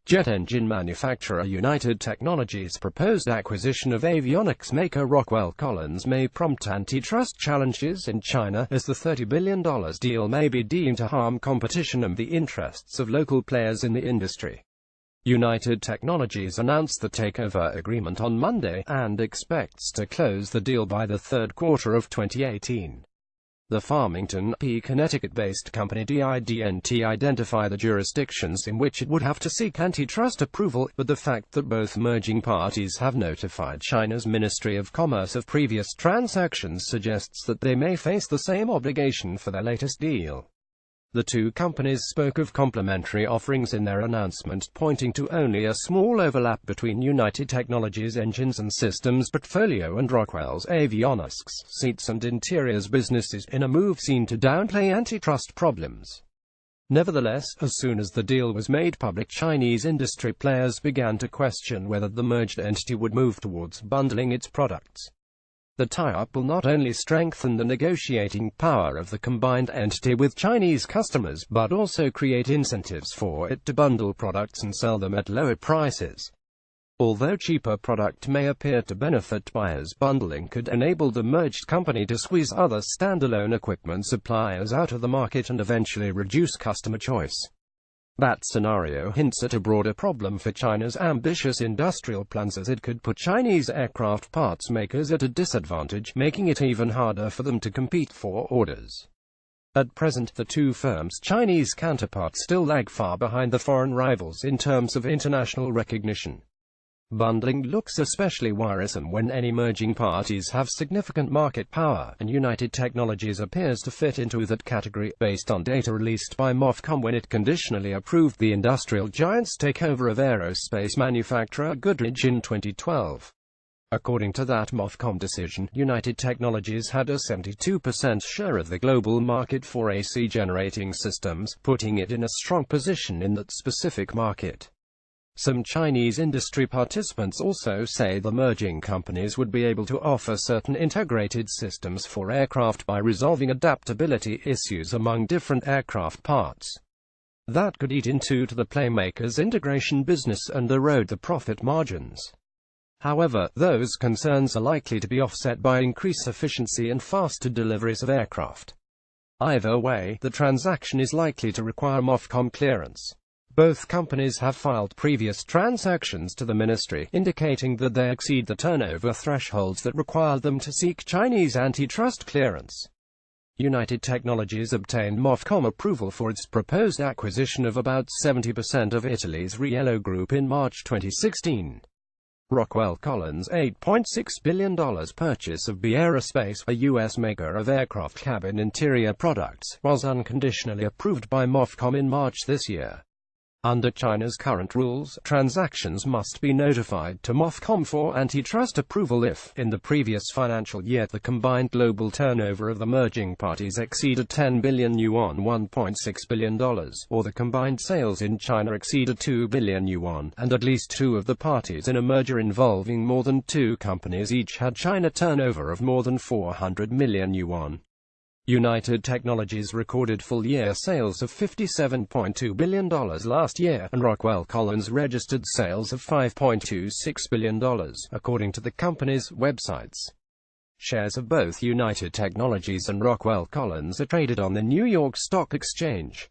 Jet engine manufacturer United Technologies' proposed acquisition of avionics maker Rockwell Collins may prompt antitrust challenges in China, as the $30 billion deal may be deemed to harm competition and the interests of local players in the industry. United Technologies announced the takeover agreement on Monday, and expects to close the deal by the third quarter of 2018. The Farmington, Connecticut-based company didn't identify the jurisdictions in which it would have to seek antitrust approval, but the fact that both merging parties have notified China's Ministry of Commerce of previous transactions suggests that they may face the same obligation for their latest deal. The two companies spoke of complementary offerings in their announcement, pointing to only a small overlap between United Technologies' engines and systems portfolio and Rockwell's avionics, seats and interiors businesses, in a move seen to downplay antitrust problems. Nevertheless, as soon as the deal was made public, Chinese industry players began to question whether the merged entity would move towards bundling its products. The tie-up will not only strengthen the negotiating power of the combined entity with Chinese customers, but also create incentives for it to bundle products and sell them at lower prices. Although cheaper product may appear to benefit buyers, bundling could enable the merged company to squeeze other standalone equipment suppliers out of the market and eventually reduce customer choice. That scenario hints at a broader problem for China's ambitious industrial plans, as it could put Chinese aircraft parts makers at a disadvantage, making it even harder for them to compete for orders. At present, the two firms' Chinese counterparts still lag far behind the foreign rivals in terms of international recognition. Bundling looks especially worrisome when any merging parties have significant market power, and United Technologies appears to fit into that category, based on data released by MOFCOM when it conditionally approved the industrial giant's takeover of aerospace manufacturer Goodrich in 2012. According to that MOFCOM decision, United Technologies had a 72% share of the global market for AC generating systems, putting it in a strong position in that specific market. Some Chinese industry participants also say the merging companies would be able to offer certain integrated systems for aircraft by resolving adaptability issues among different aircraft parts. That could eat into the playmakers' integration business and erode the profit margins. However, those concerns are likely to be offset by increased efficiency and faster deliveries of aircraft. Either way, the transaction is likely to require MOFCOM clearance. Both companies have filed previous transactions to the ministry, indicating that they exceed the turnover thresholds that require them to seek Chinese antitrust clearance. United Technologies obtained MOFCOM approval for its proposed acquisition of about 70% of Italy's Riello Group in March 2016. Rockwell Collins' $8.6 billion purchase of B Aerospace, a U.S. maker of aircraft cabin interior products, was unconditionally approved by MOFCOM in March this year. Under China's current rules, transactions must be notified to MOFCOM for antitrust approval if, in the previous financial year, the combined global turnover of the merging parties exceeded 10 billion yuan $1.6 billion, or the combined sales in China exceeded 2 billion yuan, and at least two of the parties in a merger involving more than two companies each had China turnover of more than 400 million yuan. United Technologies recorded full-year sales of $57.2 billion last year, and Rockwell Collins registered sales of $5.26 billion, according to the company's websites. Shares of both United Technologies and Rockwell Collins are traded on the New York Stock Exchange.